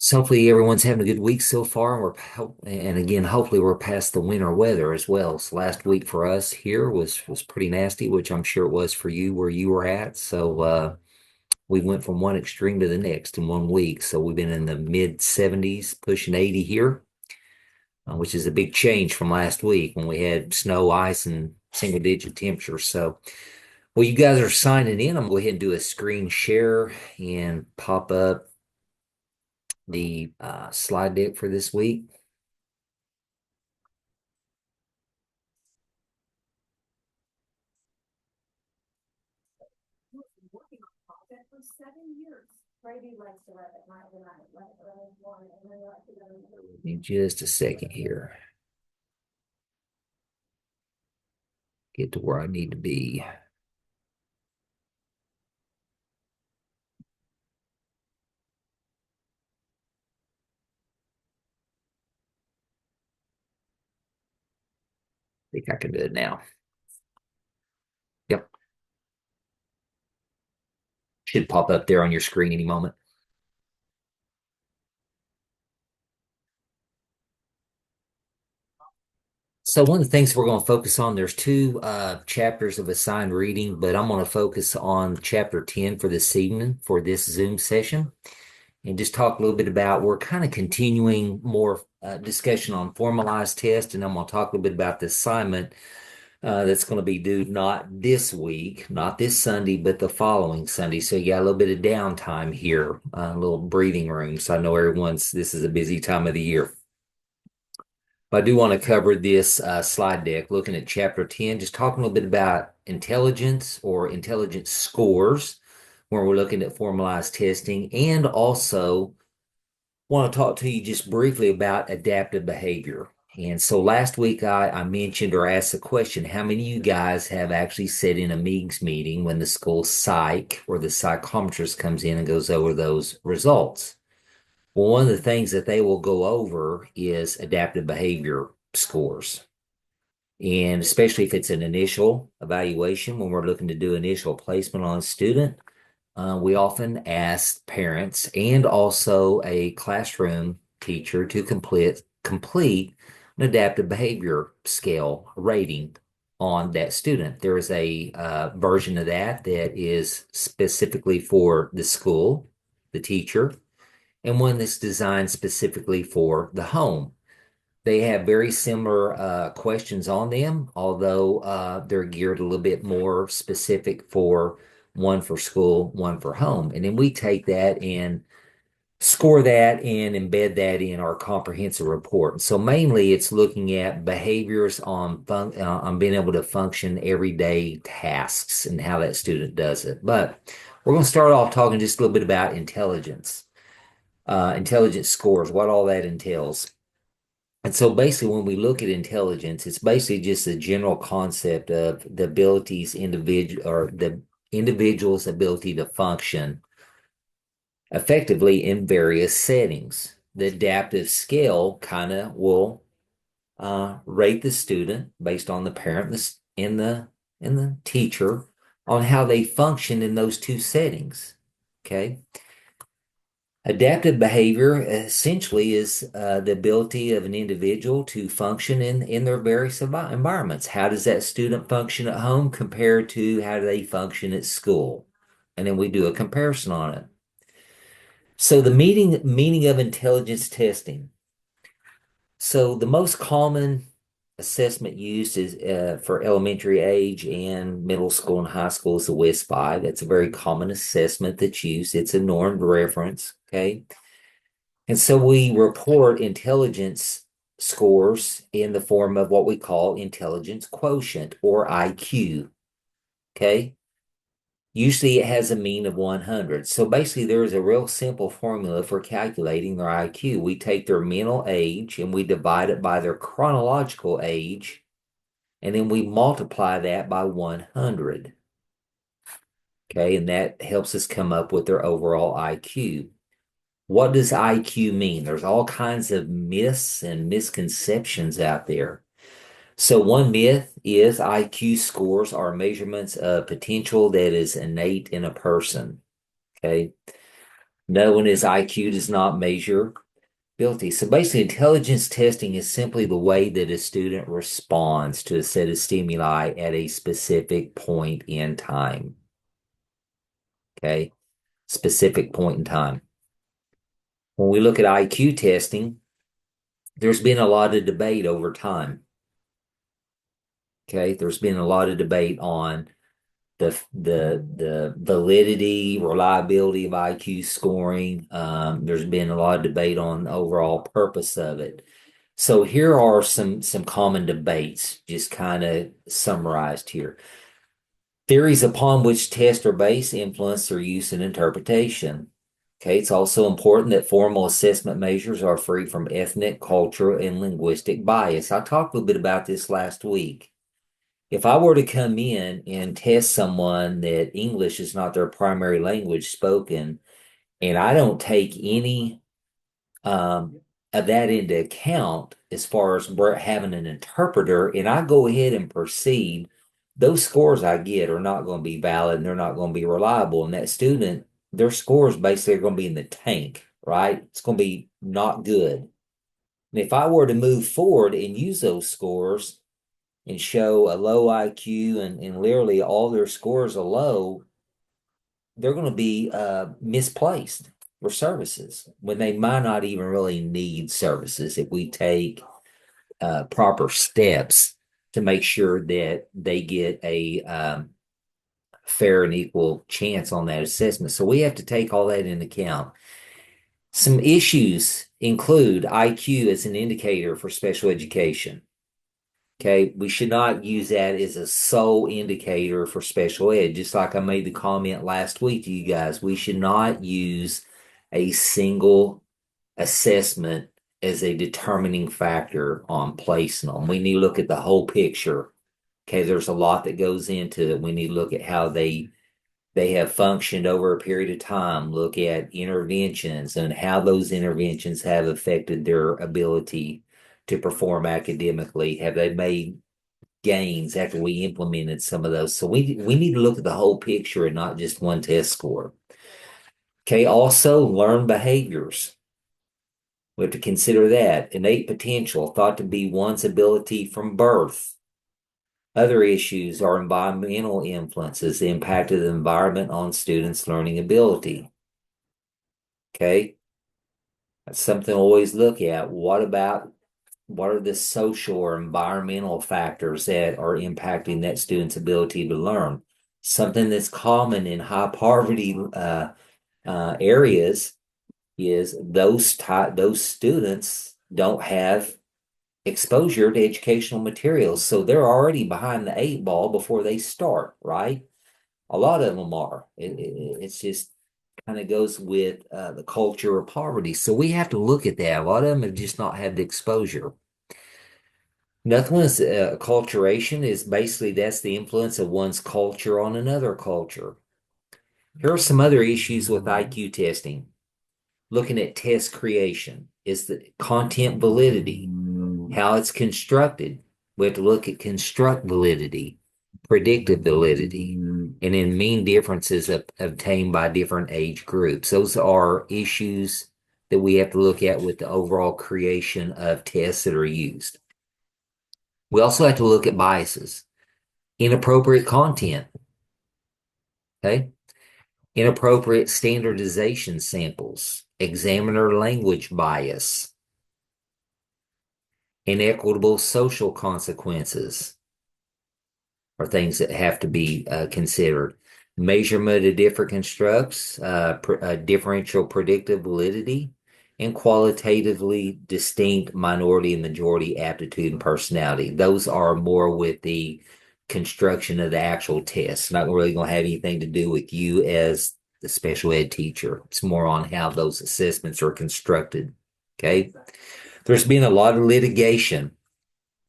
So hopefully everyone's having a good week so far, and and again, hopefully we're past the winter weather as well. So last week for us here was pretty nasty, which I'm sure it was for you where you were at. So we went from one extreme to the next in 1 week. So we've been in the mid 70s, pushing 80 here, which is a big change from last week when we had snow, ice, and single digit temperatures. So well, you guys are signing in. I'm gonna go ahead and do a screen share and pop up the slide deck for this week. In just a second here. Get to where I need to be. I think I can do it now. Yep. Should pop up there on your screen any moment. So one of the things we're going to focus on, there's two chapters of assigned reading, but I'm going to focus on chapter 10 for this evening for this Zoom session and just talk a little bit about, we're kind of continuing more discussion on formalized test, and I'm going to talk a little bit about the assignment that's going to be due not this week, not this Sunday, but the following Sunday. So you got a little bit of downtime here, a little breathing room. So I know this is a busy time of the year. But I do want to cover this slide deck, looking at chapter 10, just talking a little bit about intelligence or intelligence scores, where we're looking at formalized testing, and also want to talk to you just briefly about adaptive behavior. And so last week I mentioned or asked the question, how many of you guys have actually sat in a MEGS meeting when the school psych or the psychometrist comes in and goes over those results? Well, one of the things that they will go over is adaptive behavior scores. And especially if it's an initial evaluation, when we're looking to do initial placement on a student, we often ask parents and also a classroom teacher to complete an adaptive behavior scale rating on that student. There is a version of that is specifically for the school, the teacher, and one that's designed specifically for the home. They have very similar questions on them, although they're geared a little bit more specific for one for school, one for home. And then we take that and score that and embed that in our comprehensive report. And so mainly it's looking at behaviors on being able to function everyday tasks and how that student does it. But we're going to start off talking just a little bit about intelligence scores, what all that entails. And so basically, when we look at intelligence, it's basically just a general concept of the individual's ability to function effectively in various settings. The adaptive scale kind of will rate the student based on the parent and the teacher on how they function in those two settings. Okay. Adaptive behavior essentially is the ability of an individual to function in their various environments. How does that student function at home compared to how do they function at school? And then we do a comparison on it. So the meaning of intelligence testing. So the most common assessment used is for elementary age and middle school and high school is the WIS-5. That's a very common assessment that's used. It's a normed reference. Okay. And so we report intelligence scores in the form of what we call intelligence quotient or IQ. Okay. Usually it has a mean of 100. So basically, there is a real simple formula for calculating their IQ. We take their mental age and we divide it by their chronological age, and then we multiply that by 100. Okay. And that helps us come up with their overall IQ. What does IQ mean? There's all kinds of myths and misconceptions out there. So one myth is IQ scores are measurements of potential that is innate in a person. Okay. Knowing his IQ does not measure ability. So basically, intelligence testing is simply the way that a student responds to a set of stimuli at a specific point in time. Okay. Specific point in time. When we look at IQ testing, there's been a lot of debate over time. Okay. There's been a lot of debate on the validity, reliability of IQ scoring. There's been a lot of debate on the overall purpose of it. So here are some common debates, just kind of summarized here. Theories upon which tests are based influence their use and interpretation. Okay, it's also important that formal assessment measures are free from ethnic, cultural, and linguistic bias. I talked a little bit about this last week. If I were to come in and test someone that English is not their primary language spoken, and I don't take any of that into account as far as having an interpreter, and I go ahead and proceed, those scores I get are not going to be valid and they're not going to be reliable. And that student, their scores basically are going to be in the tank, right? It's going to be not good. And if I were to move forward and use those scores and show a low IQ and literally all their scores are low, they're going to be misplaced for services when they might not even really need services if we take proper steps to make sure that they get a fair and equal chance on that assessment. So we have to take all that into account. Some issues include IQ as an indicator for special education. Okay, we should not use that as a sole indicator for special ed. Just like I made the comment last week to you guys, we should not use a single assessment as a determining factor on placing them. We need to look at the whole picture. Okay, there's a lot that goes into it. We need to look at how they have functioned over a period of time, look at interventions and how those interventions have affected their ability to perform academically. Have they made gains after we implemented some of those? So we need to look at the whole picture and not just one test score. Okay, also learned behaviors. We have to consider that. Innate potential, thought to be one's ability from birth. Other issues are environmental influences, the impact of the environment on students' learning ability. Okay, that's something to always look at. What are the social or environmental factors that are impacting that student's ability to learn? Something that's common in high poverty areas is those students don't have exposure to educational materials, so they're already behind the eight ball before they start, right? A lot of them are. It's just kind of goes with the culture of poverty. So we have to look at that. A lot of them have just not had the exposure. Nothing is acculturation is basically that's the influence of one's culture on another culture. Here are some other issues with IQ testing. Looking at test creation is the content validity, how it's constructed. We have to look at construct validity, predictive validity, and then mean differences obtained by different age groups. Those are issues that we have to look at with the overall creation of tests that are used. We also have to look at biases, inappropriate content, okay? Inappropriate standardization samples, examiner language bias, inequitable social consequences are things that have to be considered. Measurement of different constructs, differential predictive validity, and qualitatively distinct minority and majority aptitude and personality. Those are more with the construction of the actual test. Not really going to have anything to do with you as the special ed teacher. It's more on how those assessments are constructed. Okay. There's been a lot of litigation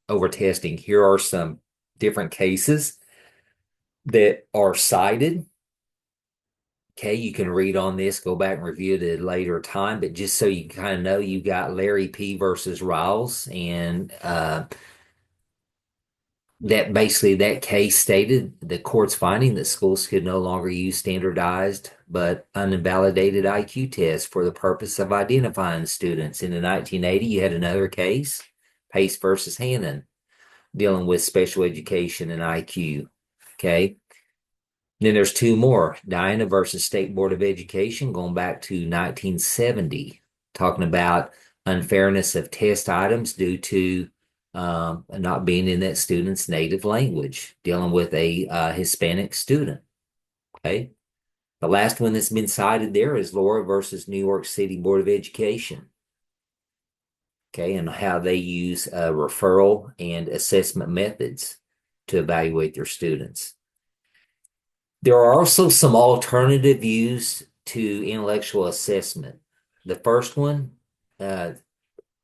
over testing. Here are some different cases that are cited. Okay, you can read on this, go back and review it at a later time, but just so you kind of know, you got Larry P versus Riles, and that basically that case stated the court's finding that schools could no longer use standardized but uninvalidated IQ tests for the purpose of identifying students. In the 1980, you had another case, Pace versus Hannon, dealing with special education and IQ. Okay. Then there's two more, Diana versus State Board of Education, going back to 1970, talking about unfairness of test items due to not being in that student's native language, dealing with a Hispanic student. Okay. The last one that's been cited there is Laura versus New York City Board of Education. Okay. And how they use referral and assessment methods to evaluate their students. There are also some alternative views to intellectual assessment. The first one, uh,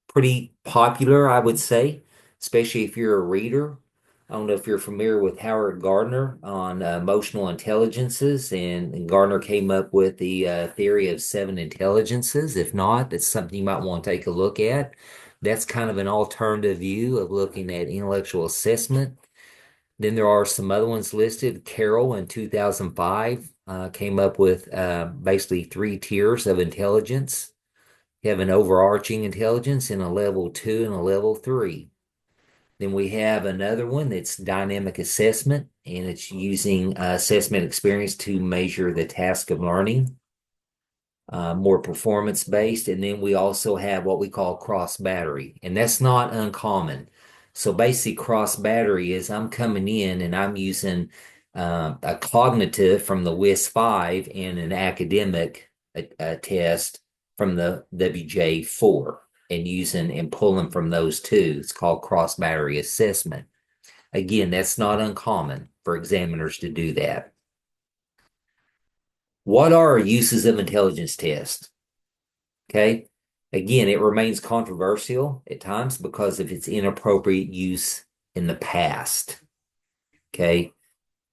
pretty popular, I would say, especially if you're a reader. I don't know if you're familiar with Howard Gardner on emotional intelligences, and Gardner came up with the theory of seven intelligences. If not, that's something you might want to take a look at. That's kind of an alternative view of looking at intellectual assessment. Then there are some other ones listed. Carroll in 2005 came up with basically three tiers of intelligence. You have an overarching intelligence and a level two and a level three. Then we have another one that's dynamic assessment, and it's using assessment experience to measure the task of learning, more performance based. And then we also have what we call cross battery, and that's not uncommon. So basically, cross battery is I'm coming in and I'm using a cognitive from the WIS 5 and an academic a test from the WJ 4 and using and pulling from those two. It's called cross battery assessment. Again, that's not uncommon for examiners to do that. What are uses of intelligence tests? Okay. Again, it remains controversial at times because of its inappropriate use in the past. Okay.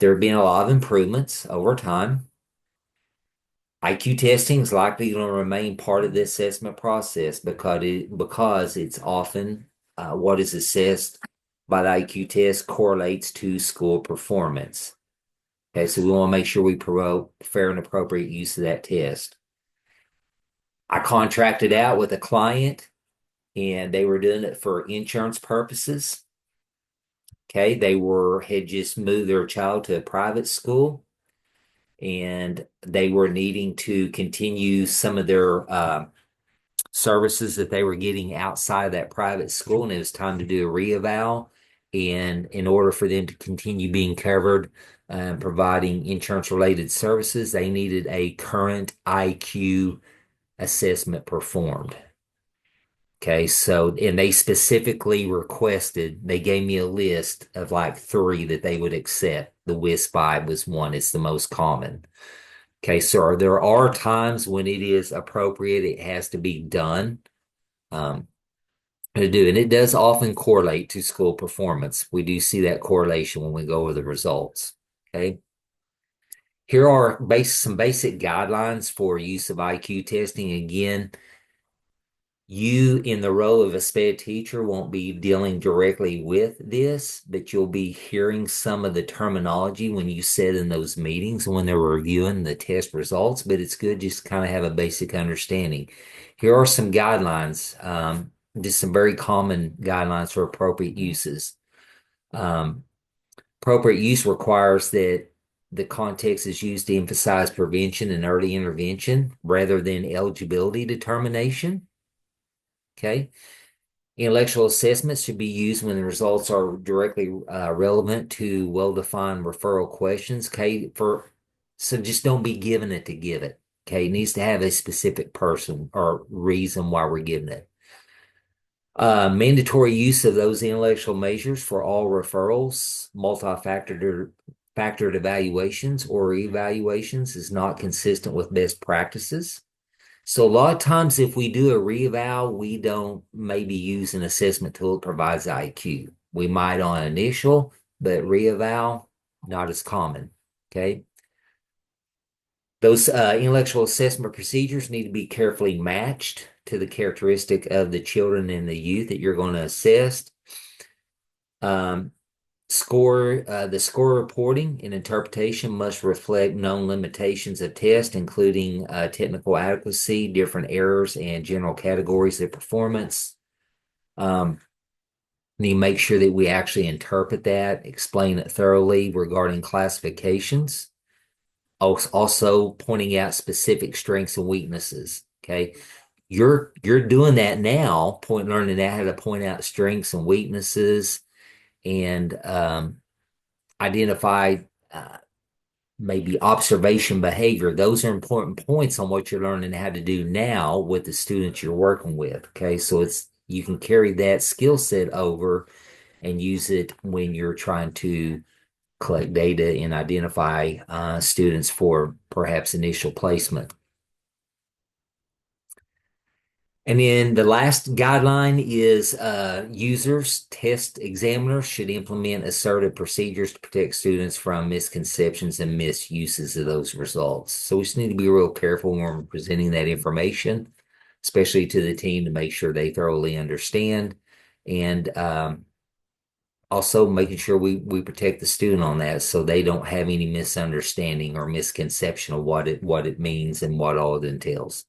There have been a lot of improvements over time. IQ testing is likely going to remain part of the assessment process because it's often what is assessed by the IQ test correlates to school performance. Okay, so we want to make sure we promote fair and appropriate use of that test. I contracted out with a client and they were doing it for insurance purposes. Okay, had just moved their child to a private school and they were needing to continue some of their services that they were getting outside of that private school, and it was time to do a reeval. And in order for them to continue being covered and providing insurance related services, they needed a current IQ assessment performed. Okay, so, and they specifically requested, they gave me a list of like three that they would accept. The WIS 5 was one, it's the most common. Okay, so there are times when it is appropriate, it has to be done to do, and it does often correlate to school performance. We do see that correlation when we go over the results. Okay, here are some basic guidelines for use of IQ testing. Again, you in the role of a SPED teacher won't be dealing directly with this, but you'll be hearing some of the terminology when you sit in those meetings when they're reviewing the test results, but it's good just to kind of have a basic understanding. Here are some guidelines, just some very common guidelines for appropriate uses. Um, Appropriate use requires that the context is used to emphasize prevention and early intervention rather than eligibility determination. Okay. Intellectual assessments should be used when the results are directly relevant to well-defined referral questions. Okay, so just don't be giving it to give it. Okay, it needs to have a specific person or reason why we're giving it. Mandatory use of those intellectual measures for all referrals, factored evaluations or evaluations is not consistent with best practices. So a lot of times if we do a reeval, we don't maybe use an assessment tool that provides IQ. We might on initial, but reeval, not as common. Okay. Those intellectual assessment procedures need to be carefully matched to the characteristic of the children and the youth that you're going to assess. Um, The score reporting and interpretation must reflect known limitations of test, including technical adequacy, different errors, and general categories of performance. Um, you make sure that we actually interpret that, explain it thoroughly regarding classifications, also pointing out specific strengths and weaknesses. Okay. You're doing that now, learning how to point out strengths and weaknesses and identify uh, maybe observation behavior. Those are important points on what you're learning how to do now with the students you're working with. Okay, so it's you can carry that skill set over and use it when you're trying to collect data and identify students for perhaps initial placement. And then the last guideline is users, test examiners should implement assertive procedures to protect students from misconceptions and misuses of those results. So we just need to be real careful when we're presenting that information, especially to the team to make sure they thoroughly understand. And also making sure we protect the student on that so they don't have any misunderstanding or misconception of what it means and what all it entails.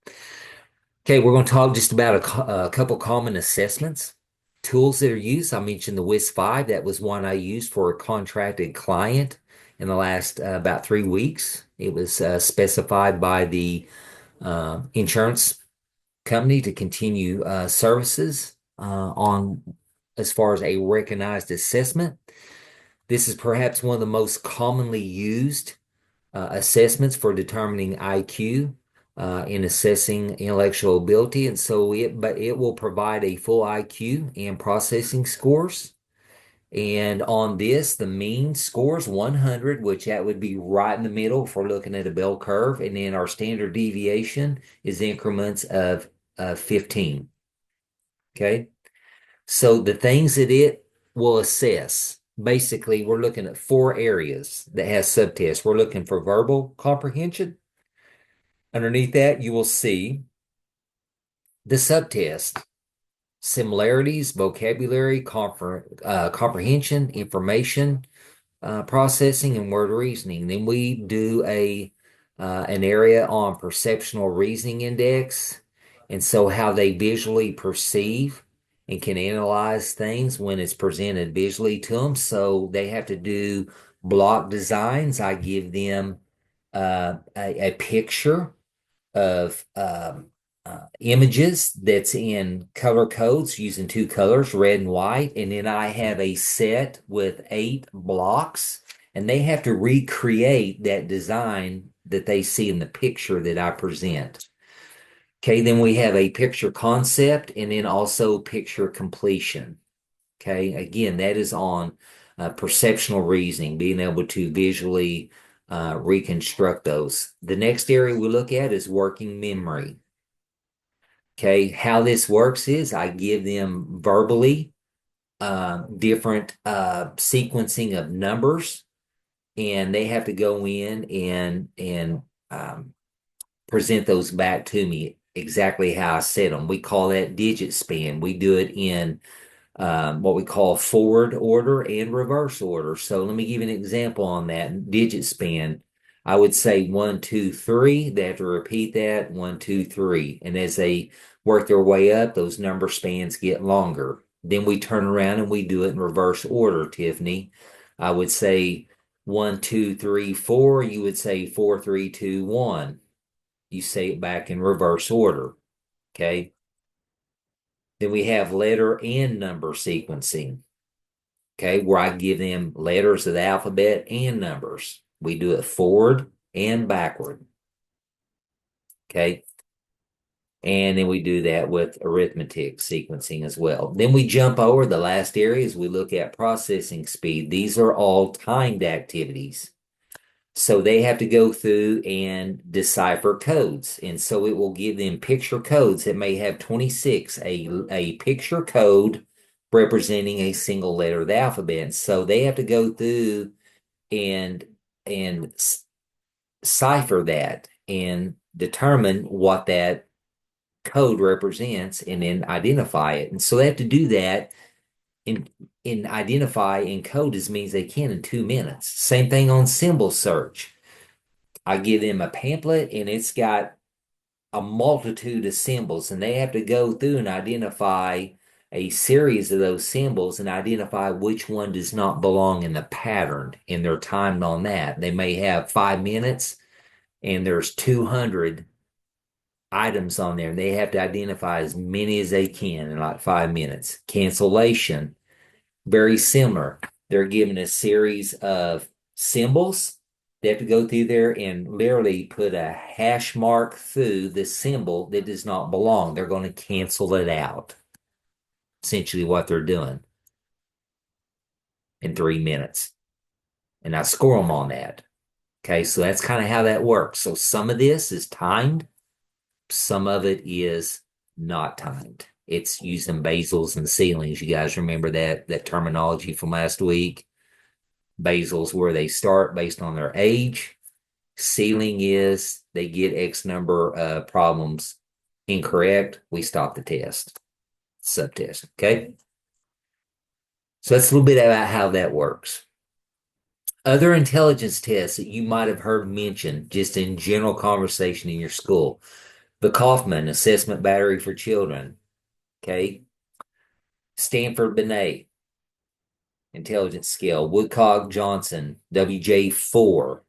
Okay, we're going to talk just about a couple common assessments. Tools that are used. I mentioned the WIS-5. That was one I used for a contracted client in the last about 3 weeks. It was specified by the insurance company to continue services on as far as a recognized assessment. This is perhaps one of the most commonly used assessments for determining IQ in assessing intellectual ability. And so but it will provide a full IQ and processing scores. And on this, the mean scores 100, which that would be right in the middle if we're looking at a bell curve. And then our standard deviation is increments of 15. Okay. So the things that it will assess, basically, we're looking at four areas that has subtests. We're looking for verbal comprehension. Underneath that, you will see the subtest, similarities, vocabulary, comprehension, information processing, and word reasoning. Then we do an area on perceptual reasoning index, and so how they visually perceive and can analyze things when it's presented visually to them. So they have to do block designs. I give them a picture of images that's in color codes using two colors, red and white. And then I have a set with 8 blocks, and they have to recreate that design that they see in the picture that I present. Okay, then we have a picture concept and then also picture completion. Okay, again, that is on perceptual reasoning, being able to visually reconstruct those. The next area we look at is working memory. Okay, how this works is I give them verbally different sequencing of numbers, and they have to go in and present those back to me exactly how I said them. We call that digit span. We do it in what we call forward order and reverse order. So let me give you an example on that digit span. I would say 1, 2, 3. They have to repeat that 1, 2, 3. And as they work their way up, those number spans get longer. Then we turn around and we do it in reverse order, Tiffany. I would say 1, 2, 3, 4. You would say 4, 3, 2, 1. You say it back in reverse order. Okay. Then we have letter and number sequencing, okay, where I give them letters of the alphabet and numbers. We do it forward and backward, okay? And then we do that with arithmetic sequencing as well. Then we jump over the last areas. We look at processing speed. These are all timed activities. So they have to go through and decipher codes. And so it will give them picture codes that may have 26, a picture code representing a single letter of the alphabet. And so they have to go through and and cipher that and determine what that code represents and then identify it. And so they have to do that in identify and code as many as they can in 2 minutes. Same thing on symbol search. I give them a pamphlet and it's got a multitude of symbols, and they have to go through and identify a series of those symbols and identify which one does not belong in the pattern, and they're timed on that. They may have 5 minutes and there's 200 items on there, and they have to identify as many as they can in like 5 minutes. Cancellation, very similar. They're given a series of symbols. They have to go through there and literally put a hash mark through the symbol that does not belong. They're going to cancel it out. Essentially, what they're doing in 3 minutes. And I score them on that. Okay, so that's kind of how that works. So some of this is timed, some of it is not timed. It's using basals and ceilings. You guys remember that terminology from last week? Basals where they start based on their age. Ceiling is they get X number of problems incorrect. We stop the test, subtest. Okay. So that's a little bit about how that works. Other intelligence tests that you might have heard mentioned just in general conversation in your school. The Kaufman Assessment Battery for Children. Okay. Stanford Binet Intelligence Scale. Woodcock Johnson WJ4.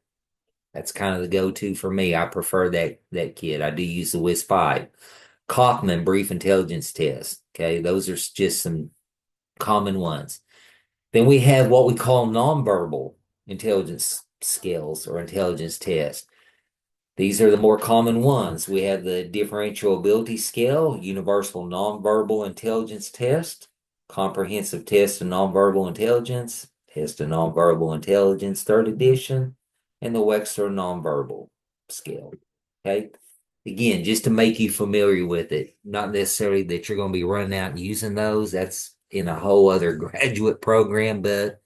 That's kind of the go-to for me. I prefer that kit. I do use the WIS 5. Kaufman Brief Intelligence Test. Okay, those are just some common ones. Then we have what we call nonverbal intelligence skills or intelligence tests. These are the more common ones. We have the differential ability scale, universal nonverbal intelligence test, comprehensive test of nonverbal intelligence, test of nonverbal intelligence, third edition, and the Wechsler nonverbal scale. Okay. Again, just to make you familiar with it, not necessarily that you're going to be running out and using those. That's in a whole other graduate program, but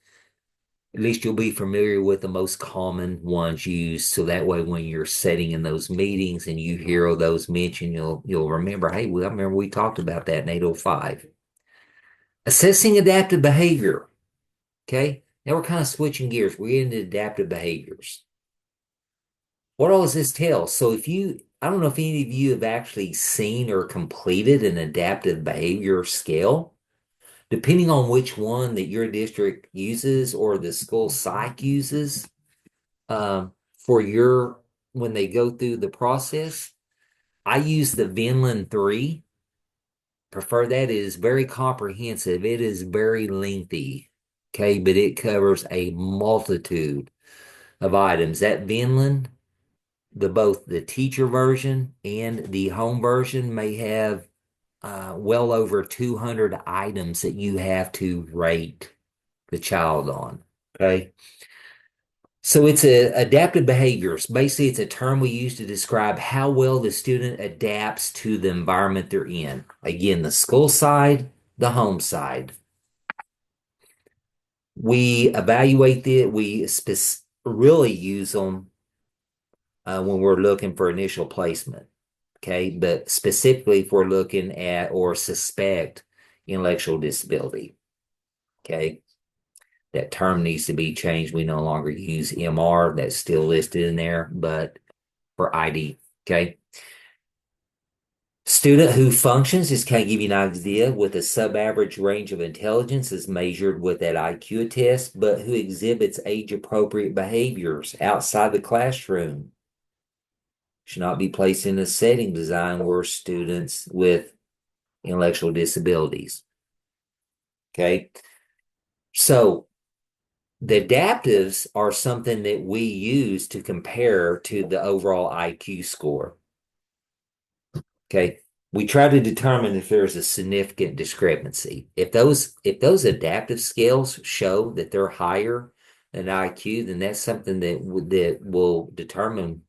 at least you'll be familiar with the most common ones used. So that way, when you're sitting in those meetings and you hear those mentioned, you'll remember, hey, well, I remember we talked about that in 805. Assessing adaptive behavior. Okay. Now we're kind of switching gears. We're into adaptive behaviors. What all does this tell? So I don't know if any of you have actually seen or completed an adaptive behavior scale. Depending on which one that your district uses or the school psych uses, for when they go through the process, I use the Vinland 3. Prefer that. It is very comprehensive. It is very lengthy. Okay, but it covers a multitude of items. That Vinland, both the teacher version and the home version may have well over 200 items that you have to rate the child on. Okay. So it's adaptive behaviors. Basically, it's a term we use to describe how well the student adapts to the environment they're in. Again, the school side, the home side. We evaluate it. We really use them when we're looking for initial placement. Okay, but specifically if we're looking at or suspect intellectual disability. Okay, that term needs to be changed. We no longer use MR. That's still listed in there, but for ID. Okay. Student who functions, just kind of give you an idea, with a sub-average range of intelligence is measured with that IQ test, but who exhibits age-appropriate behaviors outside the classroom should not be placed in a setting designed where students with intellectual disabilities. Okay. So the adaptives are something that we use to compare to the overall IQ score. Okay. We try to determine if there's a significant discrepancy. If those adaptive scales show that they're higher than IQ, then that's something that will determine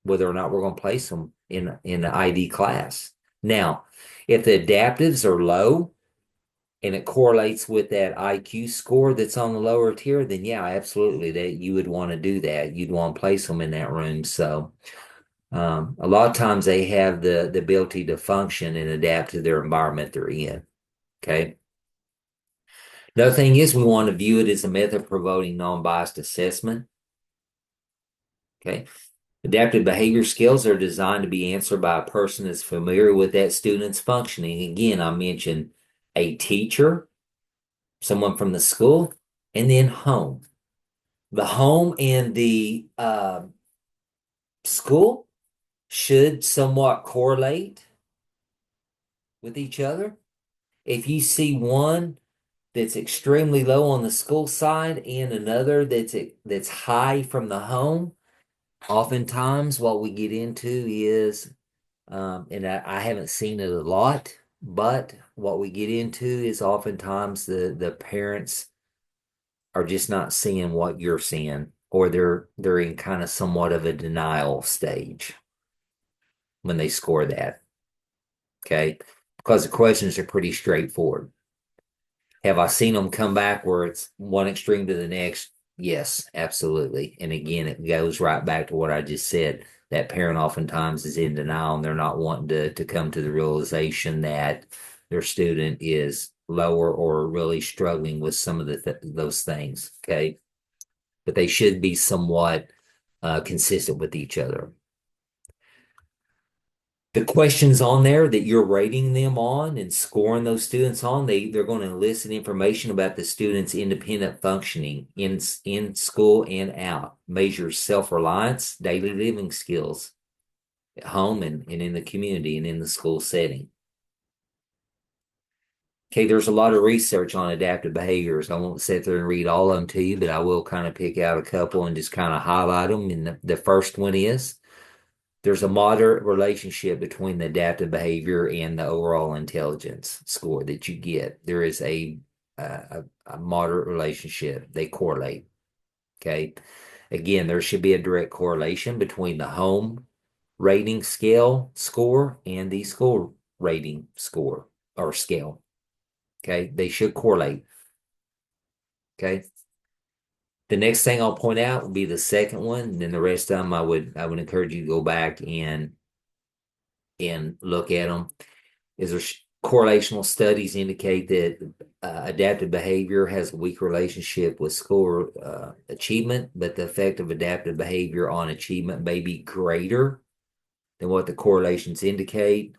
whether or not we're going to place them in an ID class. Now, if the adaptives are low and it correlates with that IQ score that's on the lower tier, then yeah, absolutely, that you would want to do that. You'd want to place them in that room. So a lot of times they have the ability to function and adapt to their environment they're in. Okay. The other thing is we want to view it as a method promoting non-biased assessment. Okay. Adaptive behavior skills are designed to be answered by a person that's familiar with that student's functioning. Again, I mentioned a teacher, someone from the school, and then home. The home and the school should somewhat correlate with each other. If you see one that's extremely low on the school side and another that's high from the home, oftentimes what we get into is, and I haven't seen it a lot, but what we get into is oftentimes the parents are just not seeing what you're seeing, or they're in kind of somewhat of a denial stage when they score that. Okay. Because the questions are pretty straightforward. Have I seen them come back where it's one extreme to the next? Yes, absolutely. And again, it goes right back to what I just said. That parent oftentimes is in denial and they're not wanting to come to the realization that their student is lower or really struggling with some of those things. Okay. But they should be somewhat consistent with each other. The questions on there that you're rating them on and scoring those students on, they're going to elicit information about the student's independent functioning in school and out, measures self-reliance, daily living skills at home and in the community and in the school setting. Okay, there's a lot of research on adaptive behaviors. I won't sit there and read all of them to you, but I will kind of pick out a couple and just kind of highlight them. And the first one is there's a moderate relationship between the adaptive behavior and the overall intelligence score that you get. There is a moderate relationship. They correlate. Okay. Again, there should be a direct correlation between the home rating scale score and the school rating score or scale. Okay. They should correlate. Okay. The next thing I'll point out will be the second one. And then the rest of them I would encourage you to go back and look at them. Is there correlational studies indicate that adaptive behavior has a weak relationship with school achievement, but the effect of adaptive behavior on achievement may be greater than what the correlations indicate,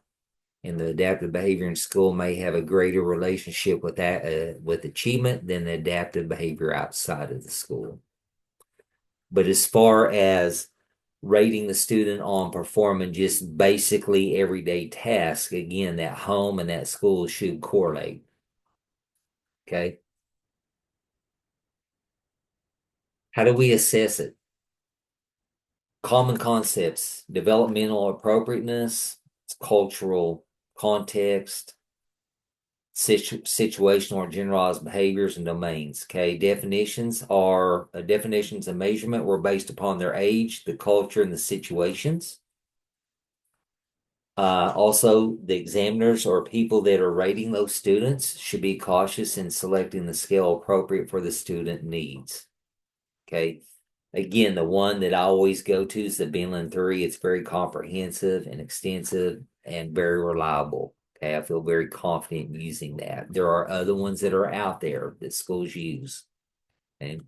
and the adaptive behavior in school may have a greater relationship with that with achievement than the adaptive behavior outside of the school. But as far as rating the student on performing just basically everyday tasks, again, that home and that school should correlate. Okay. How do we assess it? Common concepts, developmental appropriateness, cultural context, situational or generalized behaviors and domains. Okay. Definitions of measurement were based upon their age, the culture, and the situations. Also, the examiners or people that are rating those students should be cautious in selecting the scale appropriate for the student needs. Okay. Again, the one that I always go to is the Benlin 3. It's very comprehensive and extensive and very reliable. Okay. I feel very confident using that. There are other ones that are out there that schools use. And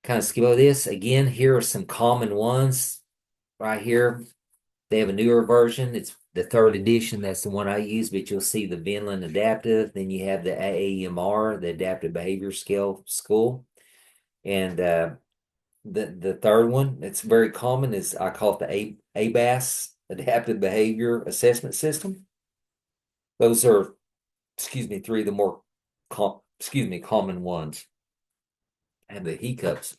kind of skip over this. Again, here are some common ones right here. They have a newer version. It's the third edition. That's the one I use, but you'll see the Vinland Adaptive. Then you have the AAMR, the Adaptive Behavior Scale School. And the third one, it's very common, is I call it the ABAS, Adaptive Behavior Assessment System. Those are, three of the more common ones. I have the hiccups.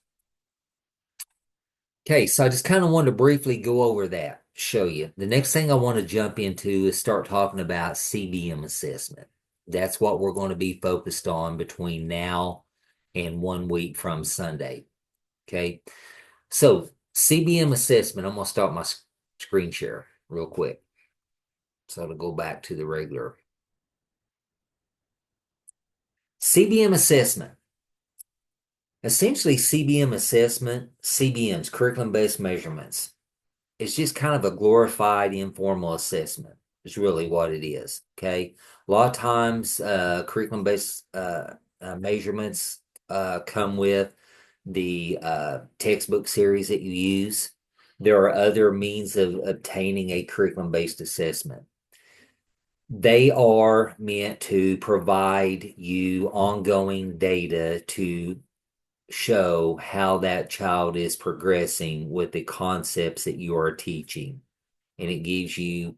Okay, so I just kind of wanted to briefly go over that, show you. The next thing I want to jump into is start talking about CBM assessment. That's what we're going to be focused on between now and 1 week from Sunday. Okay, so CBM assessment, I'm going to start my screen share real quick. So I'll go back to the regular. CBM assessment. Essentially, CBM assessment, CBM's curriculum-based measurements. It's just kind of a glorified informal assessment. Is really what it is. Okay. A lot of times, curriculum-based measurements come with the textbook series that you use. There are other means of obtaining a curriculum-based assessment. They are meant to provide you ongoing data to show how that child is progressing with the concepts that you are teaching. And it gives you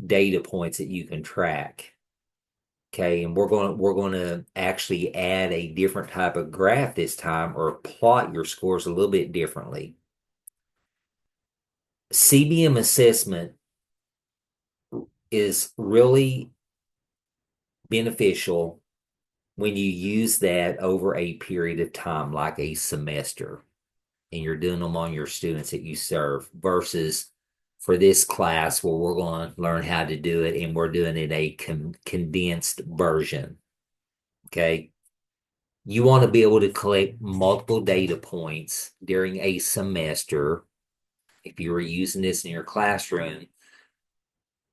data points that you can track. Okay, and we're going to actually add a different type of graph this time or plot your scores a little bit differently. CBM assessment is really beneficial when you use that over a period of time, like a semester, and you're doing them on your students that you serve, versus for this class where we're going to learn how to do it and we're doing it a condensed version. Okay. You want to be able to collect multiple data points during a semester if you were using this in your classroom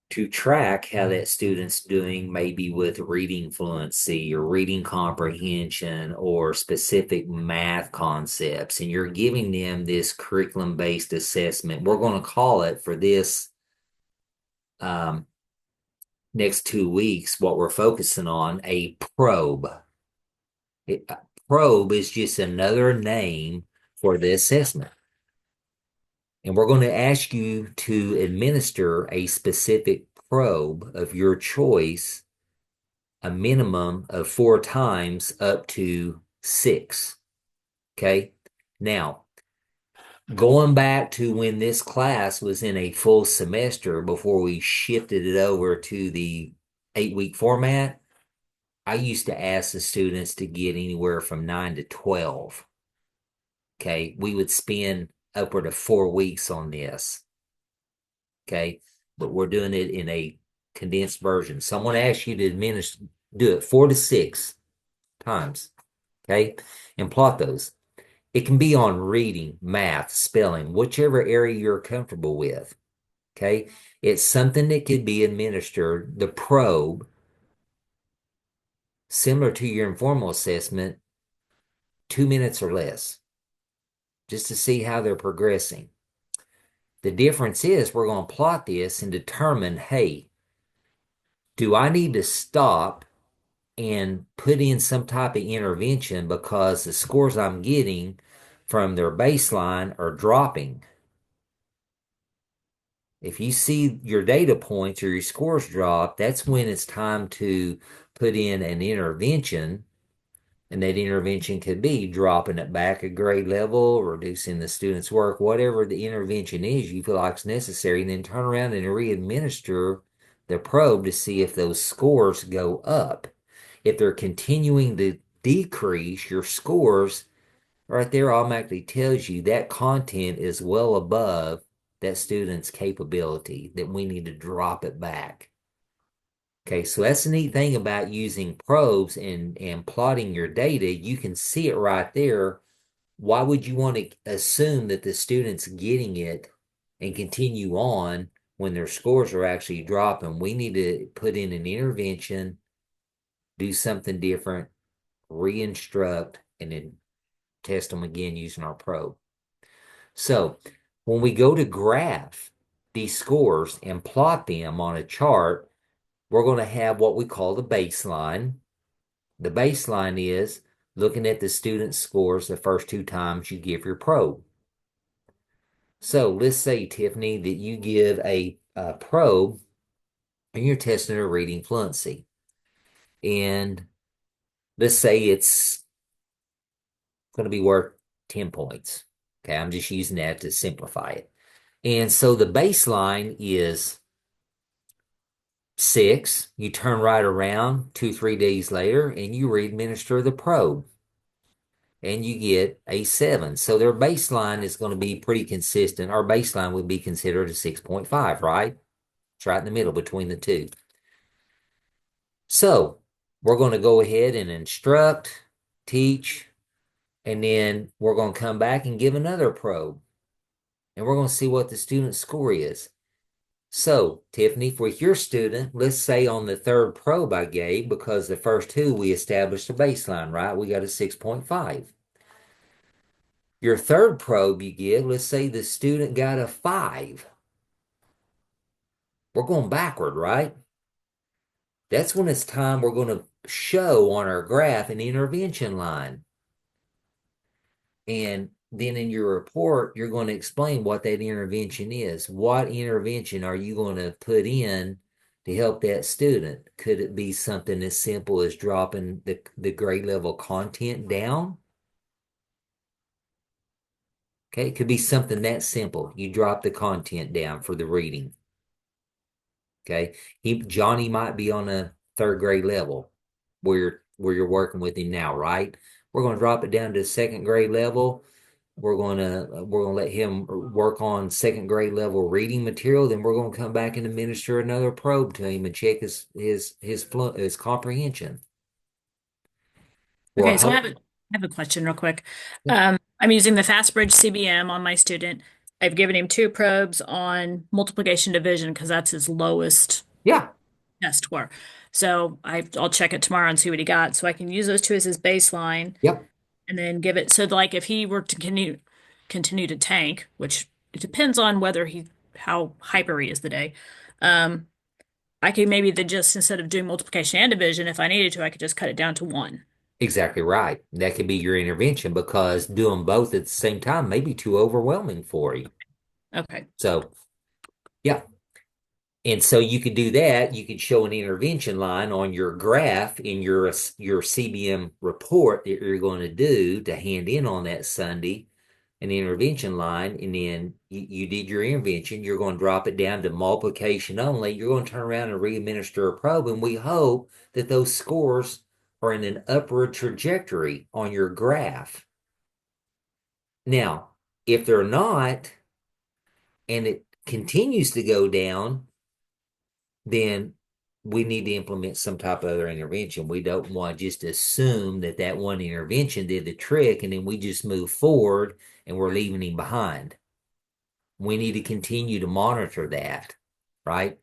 to track how that student's doing, maybe with reading fluency or reading comprehension or specific math concepts. And you're giving them this curriculum based assessment. We're going to call it for this um, next 2 weeks, what we're focusing on, a probe. A probe is just another name for the assessment. And we're going to ask you to administer a specific probe of your choice, a minimum of 4 times up to 6. Okay. Now, going back to when this class was in a full semester before we shifted it over to the 8-week format, I used to ask the students to get anywhere from 9 to 12. Okay. We would spend upward of 4 weeks on this. Okay. But we're doing it in a condensed version. Someone asks you to do it 4 to 6 times. Okay. And plot those. It can be on reading, math, spelling, whichever area you're comfortable with. Okay. It's something that could be administered, the probe, similar to your informal assessment, 2 minutes or less, just to see how they're progressing. The difference is we're going to plot this and determine, hey, do I need to stop and put in some type of intervention because the scores I'm getting from their baseline are dropping? If you see your data points or your scores drop, that's when it's time to put in an intervention. And that intervention could be dropping it back a grade level, reducing the student's work, whatever the intervention is you feel like is necessary, and then turn around and re-administer the probe to see if those scores go up. If they're continuing to decrease, your scores right there automatically tells you that content is well above that student's capability, that we need to drop it back. Okay, so that's the neat thing about using probes and plotting your data. You can see it right there. Why would you want to assume that the student's getting it and continue on when their scores are actually dropping? We need to put in an intervention, do something different, re-instruct, and then test them again using our probe. So when we go to graph these scores and plot them on a chart, we're going to have what we call the baseline. The baseline is looking at the student's scores the first 2 times you give your probe. So let's say, Tiffany, that you give a probe and you're testing a reading fluency. And let's say it's going to be worth 10 points. Okay, I'm just using that to simplify it. And so the baseline is 6. You turn right around 2, 3 days later and you re-administer the probe and you get a 7. So their baseline is going to be pretty consistent. Our baseline would be considered a 6.5, right? It's right in the middle between the two. So we're going to go ahead and instruct, teach, and then we're going to come back and give another probe. And we're going to see what the student's score is. So, Tiffany, for your student, let's say on the third probe I gave, because the first two we established a baseline, right? We got a 6.5. Your third probe you give, let's say the student got a 5. We're going backward, right? That's when it's time we're going to show on our graph an intervention line. And then in your report, you're going to explain what that intervention is. What intervention are you going to put in to help that student? Could it be something as simple as dropping the grade level content down? Okay, it could be something that simple. You drop the content down for the reading. Okay, Johnny might be on a third grade level where you're working with him now, right? We're going to drop it down to second grade level. We're gonna let him work on second grade level reading material. Then we're gonna come back and administer another probe to him and check his comprehension. Well, Okay, so I have a question real quick. yeah, I'm using the FastBridge CBM on my student. I've given him two probes on multiplication division because that's his lowest yeah, test score. So I'll check it tomorrow and see what he got. So I can use those two as his baseline yep, and then give it. So like if he were to continue to tank, which it depends on whether he how hyper he is the day. Um, I could maybe then just instead of doing multiplication and division, if I needed to, I could just cut it down to one. exactly right. That could be your intervention because doing both at the same time may be too overwhelming for you. Okay. So, yeah. And so you could do that. You could show an intervention line on your graph in your CBM report that you're going to do to hand in on that Sunday, an intervention line, and then you did your intervention. You're going to drop it down to multiplication only. You're going to turn around and re-administer a probe, and we hope that those scores are in an upward trajectory on your graph. Now, if they're not, and it continues to go down, then we need to implement some type of other intervention. We don't want to just assume that that one intervention did the trick and then we just move forward and we're leaving him behind. We need to continue to monitor that, right?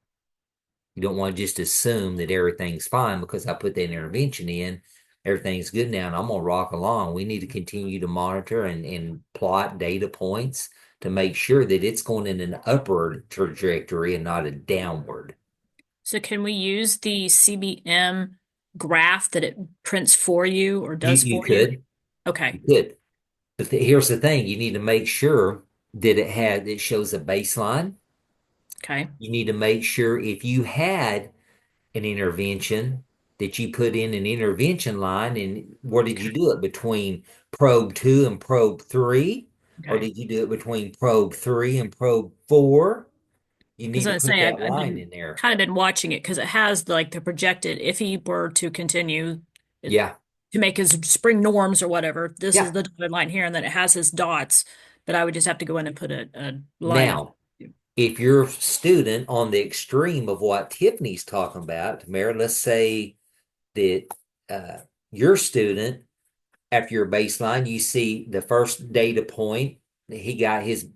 You don't want to just assume that everything's fine because I put that intervention in, everything's good now, and I'm going to rock along. We need to continue to monitor and plot data points to make sure that it's going in an upward trajectory and not a downward. So can we use the CBM graph that it prints for you or You does you for you? could, Okay. you could. But here's the thing: you need to make sure that it shows a baseline. Okay. You need to make sure if you had an intervention that you put in an intervention line, and where did you do it between probe 2 and probe 3, or Okay. did you do it between probe 3 and probe 4? You need Because to I put say that I've line been in there. kind of been watching it because it has like the projected if he were to continue it, Yeah, to make his spring norms or whatever. This is yeah. the dotted line here, and then it has his dots. But I would just have to go in and put a line of. Now, if you're a student on the extreme of what Tiffany's talking about, Mary, let's say that uh, your student, after your baseline, you see the first data point. He got his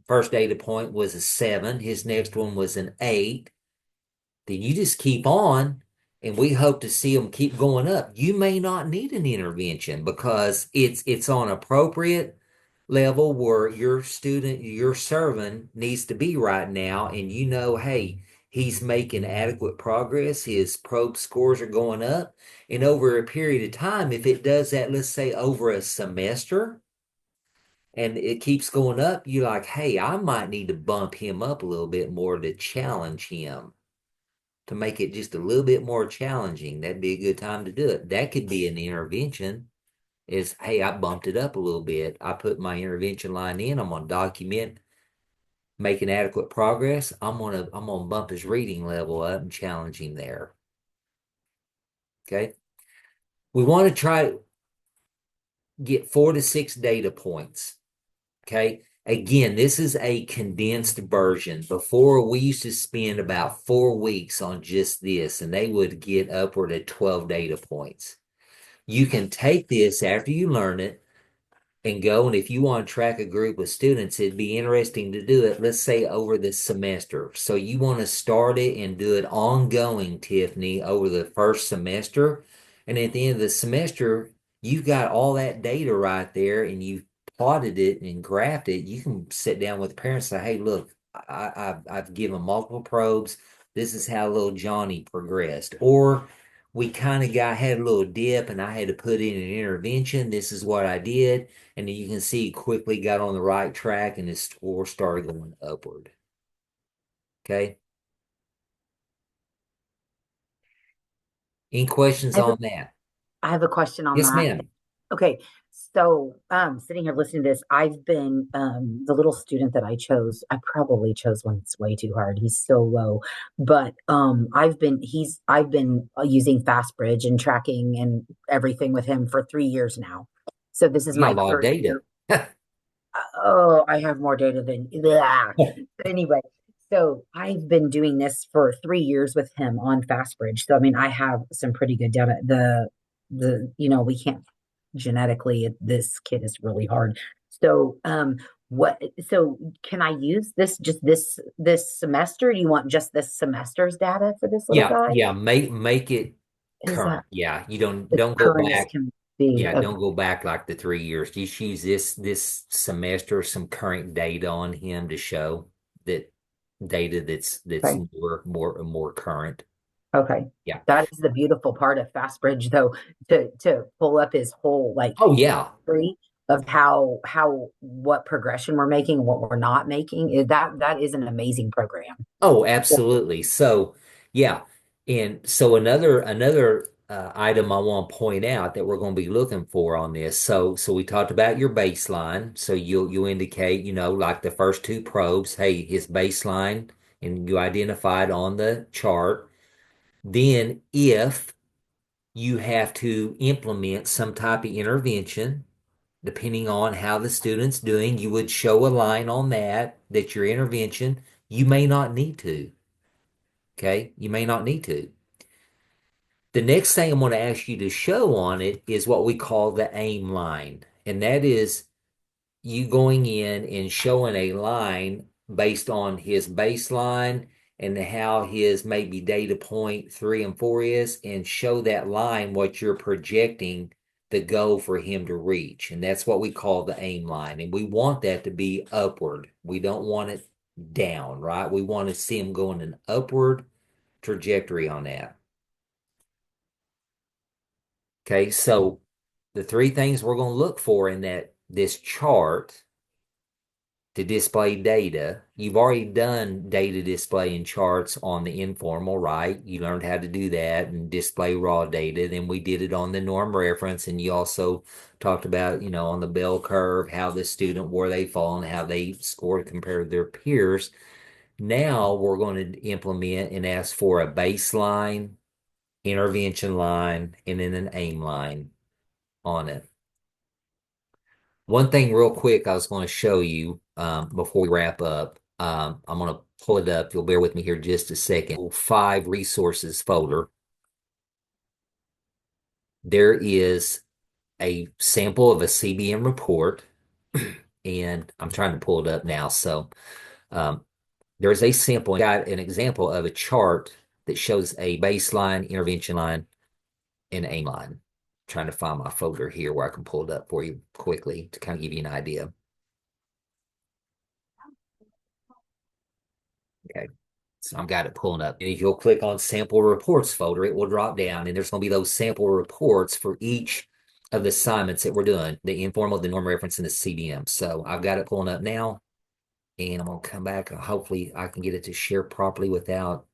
first data point was a 7. His next one was an 8. Then you just keep on, and we hope to see them keep going up. You may not need an intervention because it's on appropriate level where your student you're serving needs to be right now, and you know, hey, he's making adequate progress. His probe scores are going up, and over a period of time, if it does that, let's say over a semester, and it keeps going up, you're like, hey, I might need to bump him up a little bit more to challenge him, to make it just a little bit more challenging. That'd be a good time to do it. That could be an intervention. Is, hey, I bumped it up a little bit. I put my intervention line in. I'm gonna document making adequate progress. I'm gonna bump his reading level up and challenge him there. Okay. We want to try to get 4 to 6 data points. Okay. Again, this is a condensed version. Before, we used to spend about 4 weeks on just this, and they would get upward of 12 data points. You can take this after you learn it, and go. And if you want to track a group of students, it'd be interesting to do it, let's say over the semester. So you want to start it and do it ongoing, Tiffany, over the first semester. And at the end of the semester, you've got all that data right there and you've plotted it and graphed it. You can sit down with the parents and say, hey, look, I've given multiple probes. This is how little Johnny progressed. Or we kind of had a little dip and I had to put in an intervention. This is what I did. And then you can see he quickly got on the right track and his score started going upward. Okay. Any questions I have a, on that? I have a question on Yes, that. ma'am. Okay, so sitting here listening to this, I've been the little student that I chose. I probably chose one that's way too hard. He's so low, but I've been using FastBridge and tracking and everything with him for 3 years now. So this is You got my a lot of third data. year. Oh, I have more data than yeah. Anyway, so I've been doing this for 3 years with him on FastBridge. So I mean, I have some pretty good data. We can't genetically. This kid is really hard. So what? So can I use this just this semester? Do you want just this semester's data for this little Yeah, guy? yeah, make it Is current. that Yeah, you don't as don't go current as back. can be? Yeah, Okay, don't go back like the 3 years. Just use this semester some current data on him to show that data that's okay. more current. Okay. Yeah. That is the beautiful part of FastBridge, though, to pull up his whole like Oh yeah. history of how what progression we're making, what we're not making. That is an amazing program. Oh, absolutely. So, yeah. And so another item I want to point out that we're going to be looking for on this. So we talked about your baseline. So you'll indicate, like the first two probes, hey, his baseline, and you identified on the chart. Then if you have to implement some type of intervention, depending on how the student's doing, you would show a line on that your intervention, you may not need to. Okay, you may not need to. The next thing I'm going to ask you to show on it is what we call the aim line. And that is you going in and showing a line based on his baseline and how his maybe data point 3 and 4 is, and show that line what you're projecting the goal for him to reach. And that's what we call the aim line. And we want that to be upward. We don't want it down, right? We want to see him going an upward trajectory on that. Okay, so the three things we're going to look for in this chart to display data. You've already done data display and charts on the informal, right? You learned how to do that and display raw data. Then we did it on the norm reference, and you also talked about, on the bell curve, how the student, where they fall and how they scored compared to their peers. Now we're going to implement and ask for a baseline, intervention line, and then an aim line on it. One thing real quick I was going to show you before we wrap up. I'm going to pull it up. You'll bear with me here just a second. 5 resources folder. There is a sample of a CBM report, and I'm trying to pull it up now. So um, there's a sample, got an example of a chart that shows a baseline, intervention line, and aim line. Trying to find my folder here where I can pull it up for you quickly to kind of give you an idea. Okay. So I've got it pulling up. And if you'll click on sample reports folder, it will drop down and there's going to be those sample reports for each of the assignments that we're doing, the informal, the norm reference, and the CDM. So I've got it pulling up now and I'm going to come back. Hopefully I can get it to share properly without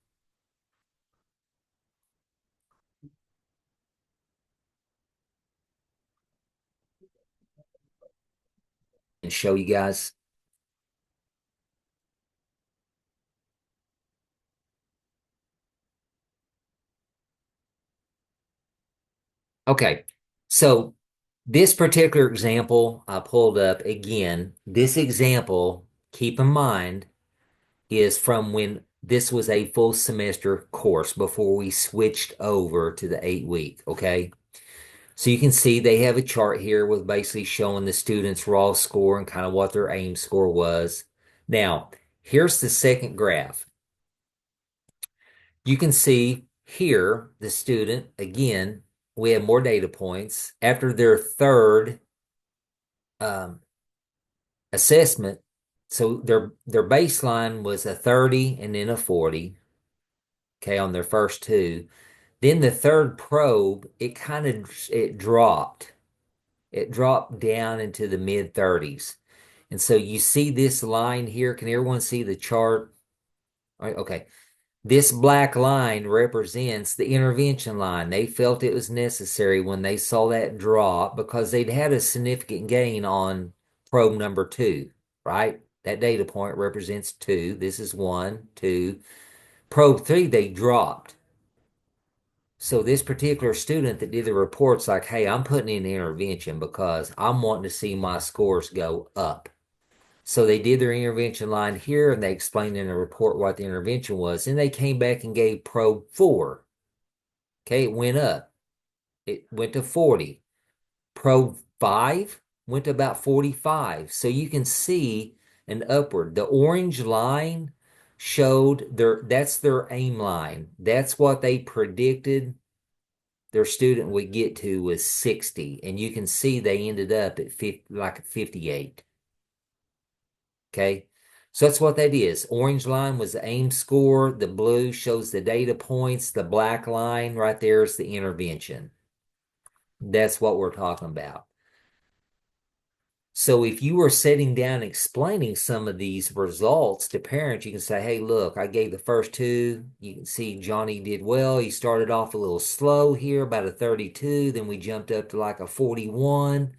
and show you guys. Okay. So this particular example I pulled up again, this example, keep in mind, is from when this was a full semester course before we switched over to the 8 week. Okay. So you can see they have a chart here with basically showing the students' raw score and kind of what their aim score was. Now, here's the second graph. You can see here the student, again, we have more data points. After their third um, assessment, so their baseline was a 30 and then a 40, okay, on their first two. Then the third probe, it dropped. It dropped down into the mid 30s. And so you see this line here. Can everyone see the chart? All right, okay. This black line represents the intervention line. They felt it was necessary when they saw that drop because they'd had a significant gain on probe number two, right? That data point represents two. This is one, two. Probe three, they dropped. So this particular student that did the report's like, hey, I'm putting in intervention because I'm wanting to see my scores go up. So they did their intervention line here and they explained in the report what the intervention was. And they came back and gave probe four. Okay, it went up. It went to 40. Probe five went to about 45. So you can see an upward. The orange line showed that's their aim line. That's what they predicted their student would get to was 60. And you can see they ended up at 50, like 58. Okay. So that's what that is. Orange line was the aim score. The blue shows the data points. The black line right there is the intervention. That's what we're talking about. So if you were sitting down explaining some of these results to parents, you can say, hey, look, I gave the first two. You can see Johnny did well. He started off a little slow here, about a 32. Then we jumped up to like a 41.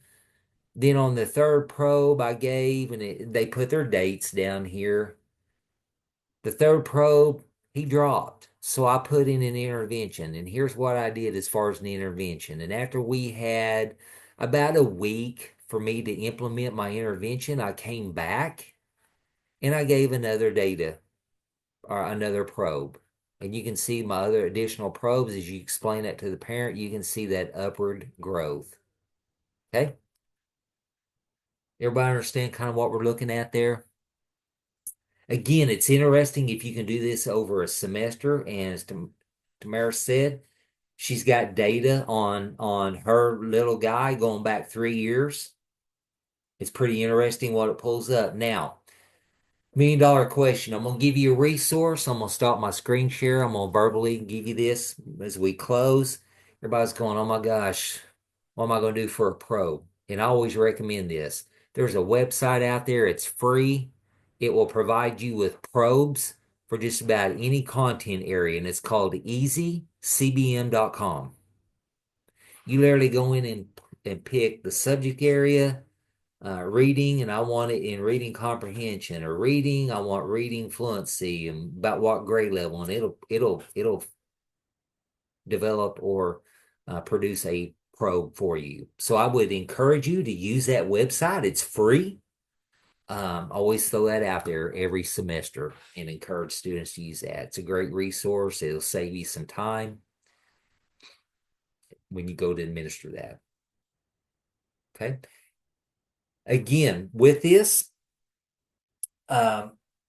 Then on the third probe I gave, and they put their dates down here. The third probe, he dropped. So I put in an intervention. And here's what I did as far as an intervention. And after we had about a week for me to implement my intervention, I came back and I gave another data or another probe. And you can see my other additional probes as you explain that to the parent, you can see that upward growth. Okay? Everybody understand kind of what we're looking at there? Again, it's interesting if you can do this over a semester. And as Tamara said, she's got data on her little guy going back 3 years. It's pretty interesting what it pulls up. Now, $1 million question. I'm gonna give you a resource. I'm gonna stop my screen share. I'm gonna verbally give you this as we close. Everybody's going, oh my gosh, what am I gonna do for a probe? And I always recommend this. There's a website out there, it's free. It will provide you with probes for just about any content area, and it's called easycbm.com. You literally go in and pick the subject area, reading, and I want it in reading comprehension, or reading, I want reading fluency, and about what grade level, and it'll develop or produce a probe for you. So I would encourage you to use that website. It's free. Always throw that out there every semester and encourage students to use that. It's a great resource. It'll save you some time when you go to administer that. Okay. Again, with this,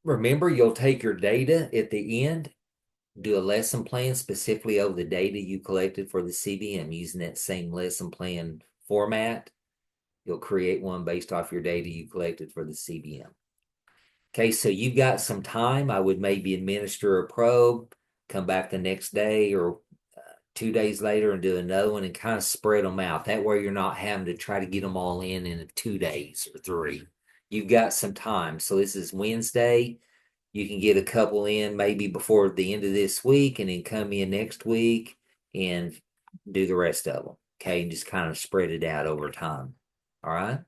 remember you'll take your data at the end, do a lesson plan specifically over the data you collected for the CBM using that same lesson plan format. You'll create one based off your data you collected for the CBM. Okay, so you've got some time. I would maybe administer a probe, come back the next day or 2 days later and do another one and kind of spread them out. That way you're not having to try to get them all in 2 days or three. You've got some time. So this is Wednesday. You can get a couple in maybe before the end of this week and then come in next week and do the rest of them. Okay, and just kind of spread it out over time. All right.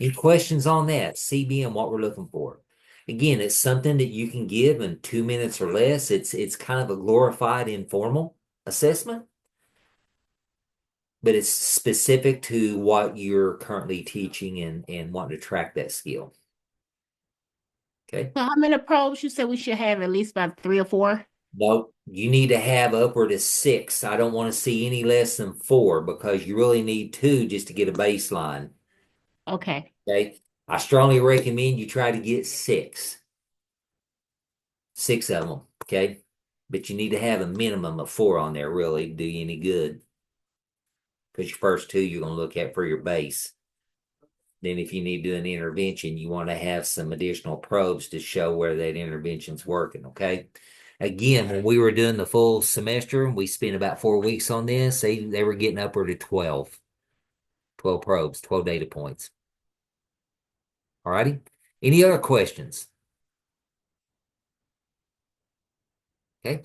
Any questions on that? CBM, what we're looking for. Again, it's something that you can give in 2 minutes or less. It's kind of a glorified informal assessment, but it's specific to what you're currently teaching and wanting to track that skill. Okay. So how many probes you said we should have? At least about 3 or 4? Nope. You need to have upward of 6. I don't want to see any less than 4 because you really need 2 just to get a baseline. Okay. Okay. I strongly recommend you try to get 6. 6 of them. Okay. But you need to have a minimum of 4 on there really to do you any good. Because your first 2 you're going to look at for your base. Then if you need to do an intervention, you want to have some additional probes to show where that intervention's working. Okay. Again, when we were doing the full semester, we spent about 4 weeks on this. They were getting upward to 12 probes, 12 data points. All righty. Any other questions? Okay.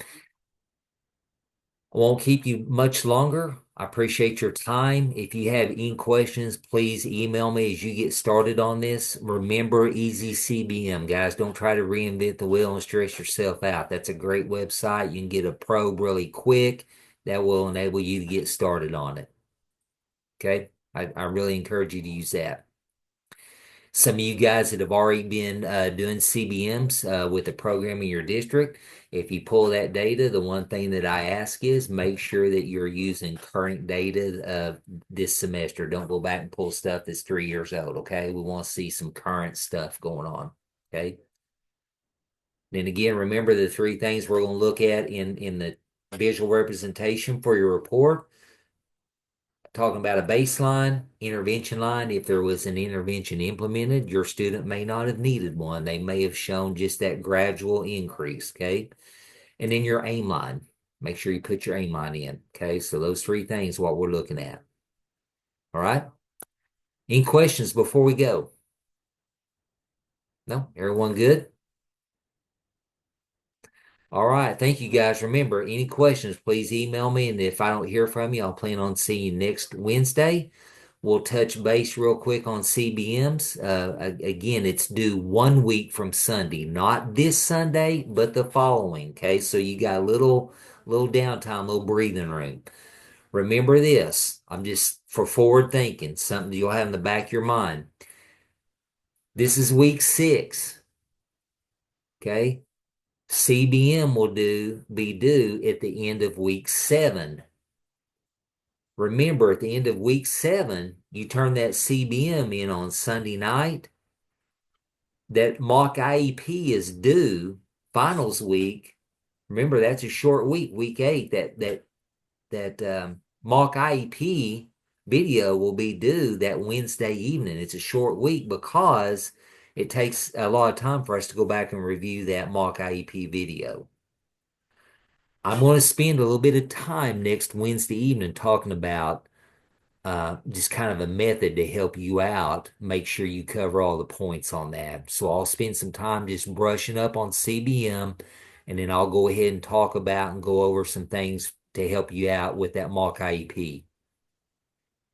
I won't keep you much longer. I appreciate your time. If you have any questions, please email me as you get started on this. Remember Easy CBM, guys. Don't try to reinvent the wheel and stress yourself out. That's a great website. You can get a probe really quick. That will enable you to get started on it. Okay. I really encourage you to use that. Some of you guys that have already been doing CBMs with the program in your district, if you pull that data, the one thing that I ask is make sure that you're using current data this semester. Don't go back and pull stuff that's 3 years old, okay? We want to see some current stuff going on, okay? Then again, remember the 3 things we're going to look at in the visual representation for your report. Talking about a baseline intervention line. If there was an intervention implemented, your student may not have needed one. They may have shown just that gradual increase. Okay. And then your aim line. Make sure you put your aim line in. Okay. So those 3 things, what we're looking at. All right. Any questions before we go? No? Everyone good? All right. Thank you guys. Remember, any questions, please email me. And if I don't hear from you, I'll plan on seeing you next Wednesday. We'll touch base real quick on CBMs. Again, it's due 1 week from Sunday, not this Sunday, but the following. Okay, so you got a little downtime, little breathing room. Remember this. I'm just for forward thinking, something you'll have in the back of your mind. This is week 6. Okay, CBM will be due at the end of week 7. Remember, at the end of week 7, you turn that CBM in on Sunday night. That mock IEP is due finals week. Remember, that's a short week, week 8. That mock IEP video will be due that Wednesday evening. It's a short week because it takes a lot of time for us to go back and review that mock IEP video. I'm going to spend a little bit of time next Wednesday evening talking about just kind of a method to help you out. Make sure you cover all the points on that. So I'll spend some time just brushing up on CBM, and then I'll go ahead and talk about and go over some things to help you out with that mock IEP.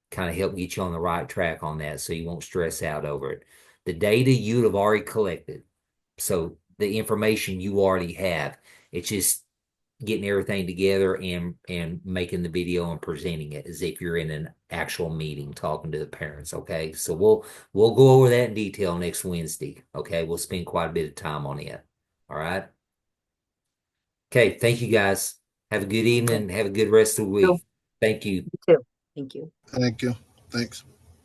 Kind of help get you on the right track on that so you won't stress out over it. The data you'd have already collected. So the information you already have. It's just getting everything together and making the video and presenting it as if you're in an actual meeting talking to the parents. Okay, so we'll go over that in detail next Wednesday. Okay, we'll spend quite a bit of time on it. All right. Okay, thank you guys. Have a good Okay. evening. Have a good rest of the You week. Thank you. too. Thank you. Thank you. Thanks.